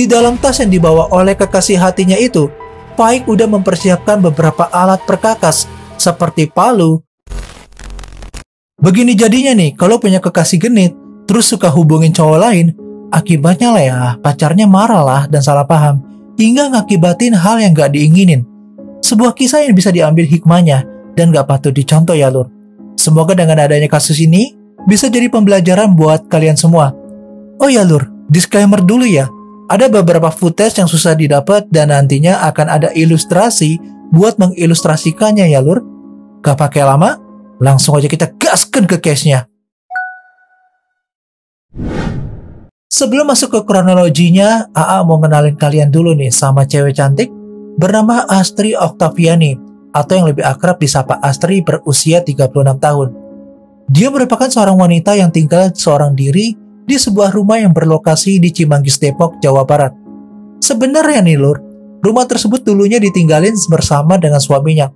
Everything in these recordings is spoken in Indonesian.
Di dalam tas yang dibawa oleh kekasih hatinya itu, Faik udah mempersiapkan beberapa alat perkakas seperti palu. Begini jadinya nih, kalau punya kekasih genit, terus suka hubungin cowok lain, akibatnya lah ya, pacarnya marah lah dan salah paham, hingga ngakibatin hal yang gak diinginin. Sebuah kisah yang bisa diambil hikmahnya, dan gak patut dicontoh ya lur. Semoga dengan adanya kasus ini, bisa jadi pembelajaran buat kalian semua. Oh ya lur, disclaimer dulu ya, ada beberapa footage yang susah didapat dan nantinya akan ada ilustrasi buat mengilustrasikannya ya lur. Gak pakai lama, langsung aja kita gaskan ke case-nya. Sebelum masuk ke kronologinya, AA mau kenalin kalian dulu nih sama cewek cantik bernama Astri Octaviani, atau yang lebih akrab disapa Astri, berusia 36 tahun. Dia merupakan seorang wanita yang tinggal seorang diri di sebuah rumah yang berlokasi di Cimanggis, Depok, Jawa Barat. Sebenarnya nih lur, rumah tersebut dulunya ditinggalin bersama dengan suaminya.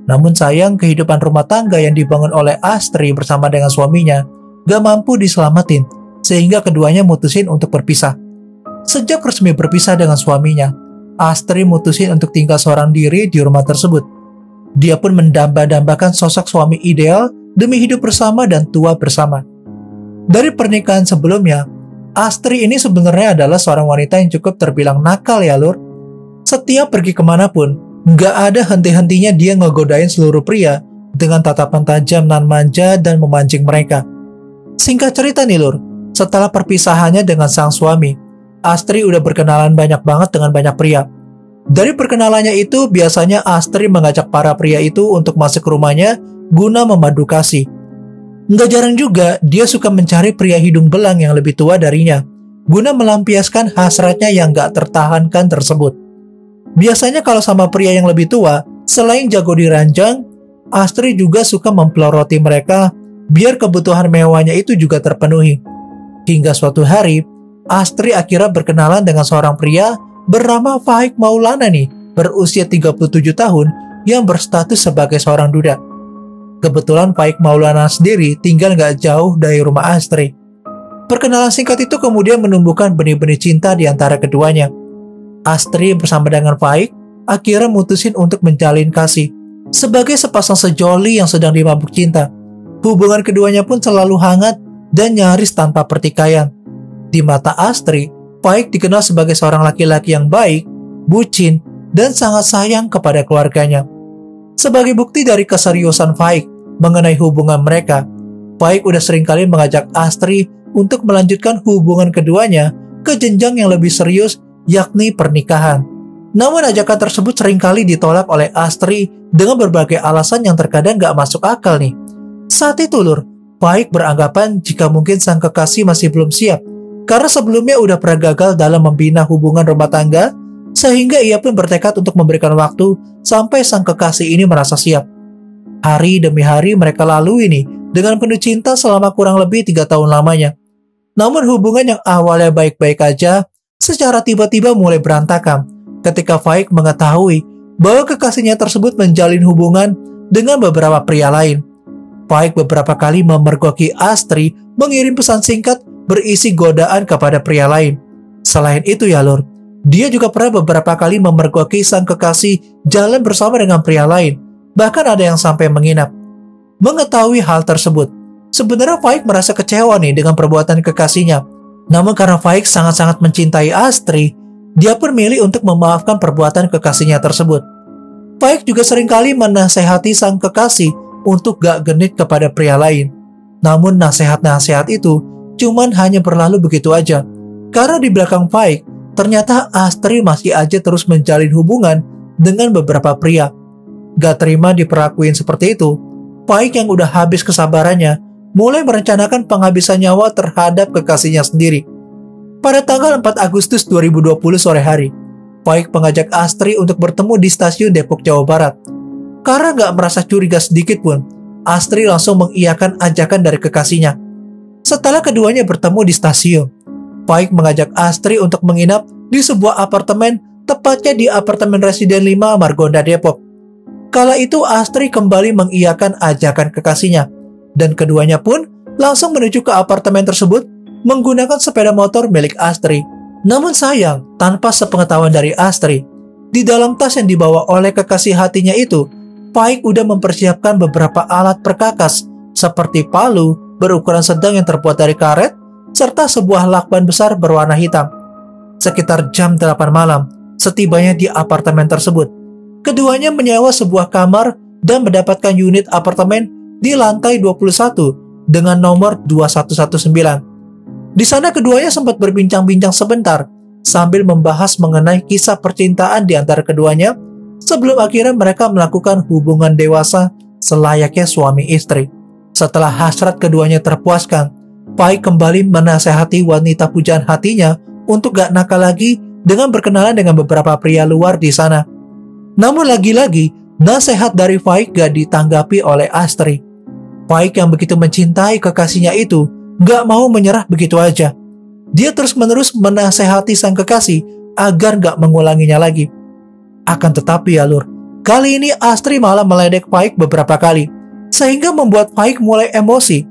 Namun sayang, kehidupan rumah tangga yang dibangun oleh Astri bersama dengan suaminya gak mampu diselamatin, sehingga keduanya mutusin untuk berpisah. Sejak resmi berpisah dengan suaminya, Astri mutusin untuk tinggal seorang diri di rumah tersebut. Dia pun mendamba-dambakan sosok suami ideal demi hidup bersama dan tua bersama. Dari pernikahan sebelumnya, Astri ini sebenarnya adalah seorang wanita yang cukup terbilang nakal ya lur. Setiap pergi kemanapun, nggak ada henti-hentinya dia ngegodain seluruh pria dengan tatapan tajam nan manja dan memancing mereka. Singkat cerita nih lur, setelah perpisahannya dengan sang suami, Astri udah berkenalan banyak banget dengan banyak pria. Dari perkenalannya itu, biasanya Astri mengajak para pria itu untuk masuk ke rumahnya guna memadu kasih. Nggak jarang juga, dia suka mencari pria hidung belang yang lebih tua darinya, guna melampiaskan hasratnya yang nggak tertahankan tersebut. Biasanya kalau sama pria yang lebih tua, selain jago diranjang, Astri juga suka mempeloroti mereka, biar kebutuhan mewahnya itu juga terpenuhi. Hingga suatu hari, Astri akhirnya berkenalan dengan seorang pria bernama Faik Maulana nih, berusia 37 tahun, yang berstatus sebagai seorang duda. Kebetulan Faik Maulana sendiri tinggal gak jauh dari rumah Astri. Perkenalan singkat itu kemudian menumbuhkan benih-benih cinta di antara keduanya. Astri bersama dengan Faik akhirnya mutusin untuk menjalin kasih. Sebagai sepasang sejoli yang sedang dimabuk cinta, hubungan keduanya pun selalu hangat dan nyaris tanpa pertikaian. Di mata Astri, Faik dikenal sebagai seorang laki-laki yang baik, bucin, dan sangat sayang kepada keluarganya. Sebagai bukti dari keseriusan Faik mengenai hubungan mereka, Faik udah seringkali mengajak Astri untuk melanjutkan hubungan keduanya ke jenjang yang lebih serius, yakni pernikahan. Namun ajakan tersebut seringkali ditolak oleh Astri dengan berbagai alasan yang terkadang gak masuk akal nih. Saat itu lur, Faik beranggapan jika mungkin sang kekasih masih belum siap, karena sebelumnya udah pernah gagal dalam membina hubungan rumah tangga, sehingga ia pun bertekad untuk memberikan waktu sampai sang kekasih ini merasa siap. Hari demi hari mereka lalui nih dengan penuh cinta selama kurang lebih 3 tahun lamanya. Namun hubungan yang awalnya baik-baik aja, secara tiba-tiba mulai berantakan ketika Faik mengetahui bahwa kekasihnya tersebut menjalin hubungan dengan beberapa pria lain. Faik beberapa kali memergoki Astri mengirim pesan singkat berisi godaan kepada pria lain. Selain itu ya lur, dia juga pernah beberapa kali memergoki sang kekasih jalan bersama dengan pria lain. Bahkan ada yang sampai menginap. Mengetahui hal tersebut, sebenarnya Faik merasa kecewa nih dengan perbuatan kekasihnya. Namun karena Faik sangat-sangat mencintai Astri, dia pun milih untuk memaafkan perbuatan kekasihnya tersebut. Faik juga seringkali menasehati sang kekasih untuk gak genit kepada pria lain. Namun nasihat-nasihat itu cuman hanya berlalu begitu aja. Karena di belakang Faik, ternyata Astri masih aja terus menjalin hubungan dengan beberapa pria. Gak terima diperlakuin seperti itu, Faik yang udah habis kesabarannya mulai merencanakan penghabisan nyawa terhadap kekasihnya sendiri. Pada tanggal 4 Agustus 2020 sore hari, Faik mengajak Astri untuk bertemu di stasiun Depok, Jawa Barat. Karena gak merasa curiga sedikit pun, Astri langsung mengiyakan ajakan dari kekasihnya. Setelah keduanya bertemu di stasiun, Faik mengajak Astri untuk menginap di sebuah apartemen, tepatnya di apartemen Residen 5 Margonda, Depok. Kala itu Astri kembali mengiyakan ajakan kekasihnya, dan keduanya pun langsung menuju ke apartemen tersebut menggunakan sepeda motor milik Astri. Namun sayang, tanpa sepengetahuan dari Astri, di dalam tas yang dibawa oleh kekasih hatinya itu, Faik udah mempersiapkan beberapa alat perkakas seperti palu berukuran sedang yang terbuat dari karet, serta sebuah lakban besar berwarna hitam. Sekitar jam 8 malam, setibanya di apartemen tersebut, keduanya menyewa sebuah kamar dan mendapatkan unit apartemen di lantai 21 dengan nomor 2119. Di sana keduanya sempat berbincang-bincang sebentar sambil membahas mengenai kisah percintaan di antara keduanya sebelum akhirnya mereka melakukan hubungan dewasa selayaknya suami istri. Setelah hasrat keduanya terpuaskan, Faik kembali menasehati wanita pujaan hatinya untuk gak nakal lagi dengan berkenalan dengan beberapa pria luar di sana. Namun lagi-lagi, nasihat dari Faik gak ditanggapi oleh Astri. Faik yang begitu mencintai kekasihnya itu gak mau menyerah begitu aja. Dia terus-menerus menasehati sang kekasih agar gak mengulanginya lagi. Akan tetapi ya lur, kali ini Astri malah meledek Faik beberapa kali, sehingga membuat Faik mulai emosi.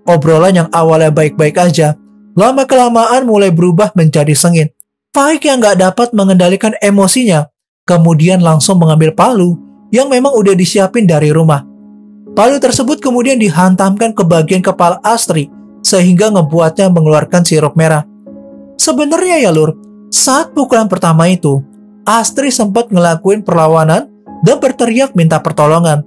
Obrolan yang awalnya baik-baik aja, lama-kelamaan mulai berubah menjadi sengit. Faik yang gak dapat mengendalikan emosinya, kemudian langsung mengambil palu yang memang udah disiapin dari rumah. Palu tersebut kemudian dihantamkan ke bagian kepala Astri, sehingga ngebuatnya mengeluarkan sirup merah. Sebenarnya ya lur, saat pukulan pertama itu, Astri sempat ngelakuin perlawanan dan berteriak minta pertolongan.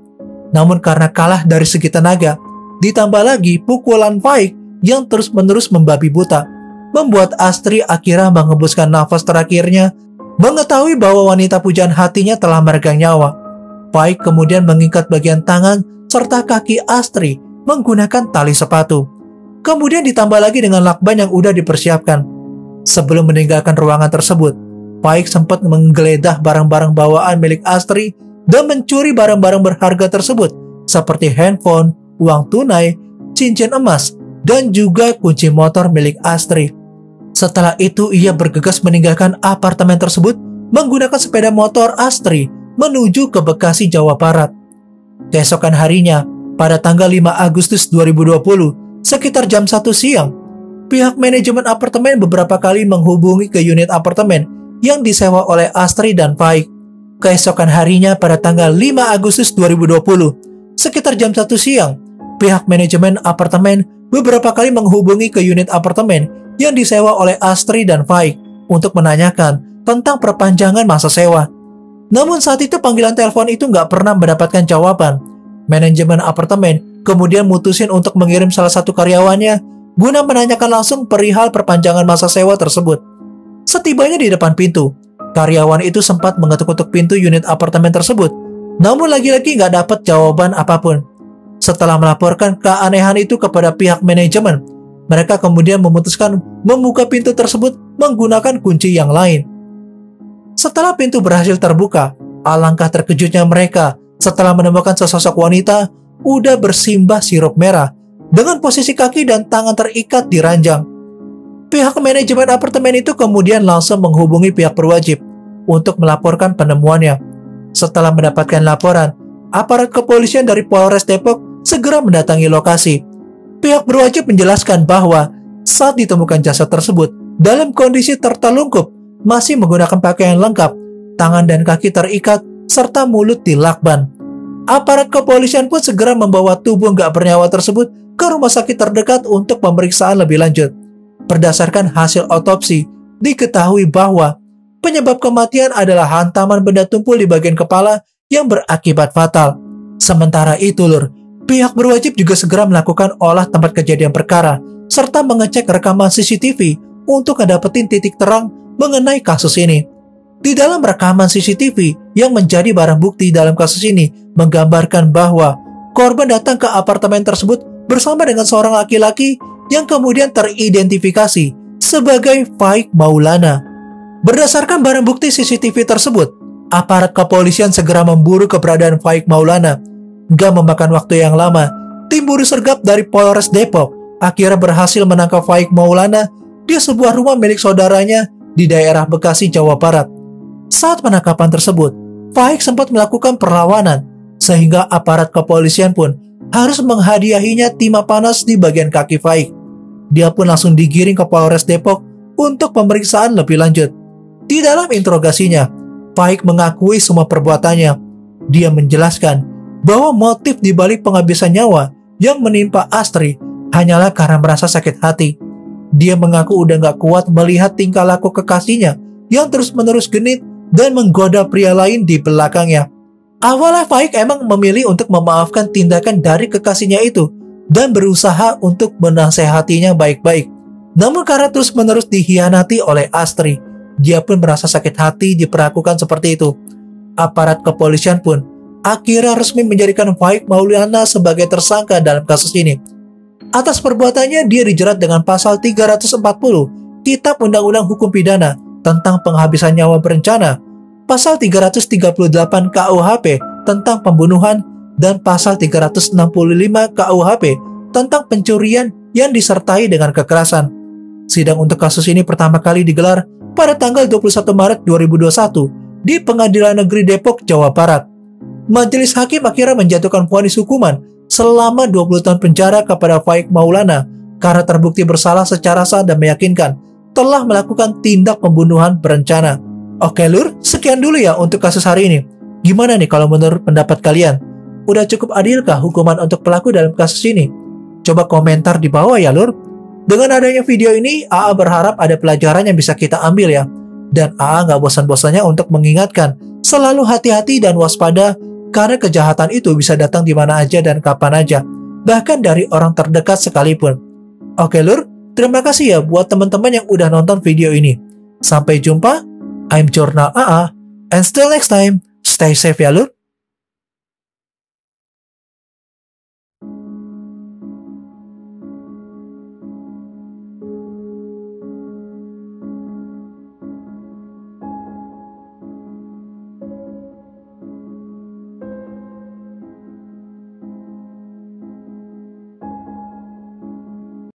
Namun karena kalah dari segi tenaga, ditambah lagi pukulan Faik yang terus-menerus membabi buta, membuat Astri akhirnya menghembuskan nafas terakhirnya, mengetahui bahwa wanita pujaan hatinya telah meregang nyawa. Faik kemudian mengikat bagian tangan serta kaki Astri menggunakan tali sepatu. Kemudian ditambah lagi dengan lakban yang udah dipersiapkan. Sebelum meninggalkan ruangan tersebut, Faik sempat menggeledah barang-barang bawaan milik Astri dan mencuri barang-barang berharga tersebut seperti handphone, uang tunai, cincin emas, dan juga kunci motor milik Astri. Setelah itu ia bergegas meninggalkan apartemen tersebut menggunakan sepeda motor Astri menuju ke Bekasi, Jawa Barat. Keesokan harinya, pada tanggal 5 Agustus 2020, sekitar jam 1 siang, pihak manajemen apartemen beberapa kali menghubungi ke unit apartemen yang disewa oleh Astri dan Faik. Keesokan harinya pada tanggal 5 Agustus 2020, sekitar jam 1 siang, pihak manajemen apartemen beberapa kali menghubungi ke unit apartemen yang disewa oleh Astri dan Faik untuk menanyakan tentang perpanjangan masa sewa. Namun saat itu panggilan telepon itu nggak pernah mendapatkan jawaban. Manajemen apartemen kemudian mutusin untuk mengirim salah satu karyawannya guna menanyakan langsung perihal perpanjangan masa sewa tersebut. Setibanya di depan pintu, karyawan itu sempat mengetuk-ketuk pintu unit apartemen tersebut, namun lagi-lagi nggak dapat jawaban apapun. Setelah melaporkan keanehan itu kepada pihak manajemen, mereka kemudian memutuskan membuka pintu tersebut menggunakan kunci yang lain. Setelah pintu berhasil terbuka, alangkah terkejutnya mereka setelah menemukan sesosok wanita udah bersimbah sirup merah dengan posisi kaki dan tangan terikat di ranjang. Pihak manajemen apartemen itu kemudian langsung menghubungi pihak berwajib untuk melaporkan penemuannya. Setelah mendapatkan laporan, aparat kepolisian dari Polres Depok segera mendatangi lokasi. Pihak berwajib menjelaskan bahwa saat ditemukan jasad tersebut dalam kondisi tertelungkup, masih menggunakan pakaian lengkap, tangan dan kaki terikat, serta mulut dilakban. Aparat kepolisian pun segera membawa tubuh nggak bernyawa tersebut ke rumah sakit terdekat untuk pemeriksaan lebih lanjut. Berdasarkan hasil otopsi, diketahui bahwa penyebab kematian adalah hantaman benda tumpul di bagian kepala yang berakibat fatal. Sementara itu lur, pihak berwajib juga segera melakukan olah tempat kejadian perkara, serta mengecek rekaman CCTV untuk ngedapetin titik terang mengenai kasus ini. Di dalam rekaman CCTV yang menjadi barang bukti dalam kasus ini menggambarkan bahwa korban datang ke apartemen tersebut bersama dengan seorang laki-laki yang kemudian teridentifikasi sebagai Faik Maulana. Berdasarkan barang bukti CCTV tersebut, aparat kepolisian segera memburu keberadaan Faik Maulana. Gak memakan waktu yang lama, tim buru sergap dari Polres Depok akhirnya berhasil menangkap Faik Maulana di sebuah rumah milik saudaranya di daerah Bekasi, Jawa Barat. Saat penangkapan tersebut, Faik sempat melakukan perlawanan, sehingga aparat kepolisian pun harus menghadiahinya timah panas di bagian kaki Faik. Dia pun langsung digiring ke Polres Depok untuk pemeriksaan lebih lanjut. Di dalam interogasinya, Faik mengakui semua perbuatannya. Dia menjelaskan bahwa motif dibalik penghabisan nyawa yang menimpa Astri hanyalah karena merasa sakit hati. Dia mengaku udah gak kuat melihat tingkah laku kekasihnya yang terus-menerus genit dan menggoda pria lain di belakangnya. Awalnya Faik emang memilih untuk memaafkan tindakan dari kekasihnya itu dan berusaha untuk menasehatinya baik-baik. Namun karena terus-menerus dikhianati oleh Astri, dia pun merasa sakit hati diperlakukan seperti itu. Aparat kepolisian pun akhirnya resmi menjadikan Faik Maulana sebagai tersangka dalam kasus ini. Atas perbuatannya dia dijerat dengan pasal 340 Kitab Undang-Undang Hukum Pidana tentang penghabisan nyawa berencana, pasal 338 KUHP tentang pembunuhan, dan pasal 365 KUHP tentang pencurian yang disertai dengan kekerasan. Sidang untuk kasus ini pertama kali digelar pada tanggal 21 Maret 2021 di Pengadilan Negeri Depok, Jawa Barat. Majelis hakim akhirnya menjatuhkan vonis hukuman selama 20 tahun penjara kepada Faik Maulana karena terbukti bersalah secara sah dan meyakinkan telah melakukan tindak pembunuhan berencana. Oke lur, sekian dulu ya untuk kasus hari ini. Gimana nih kalau menurut pendapat kalian? Udah cukup adilkah hukuman untuk pelaku dalam kasus ini? Coba komentar di bawah ya lur. Dengan adanya video ini, AA berharap ada pelajaran yang bisa kita ambil ya. Dan AA nggak bosan-bosannya untuk mengingatkan, selalu hati-hati dan waspada karena kejahatan itu bisa datang di mana aja dan kapan aja, bahkan dari orang terdekat sekalipun. Oke lur, terima kasih ya buat teman-teman yang udah nonton video ini. Sampai jumpa, I'm Jurnal AA, and still next time, stay safe ya lur.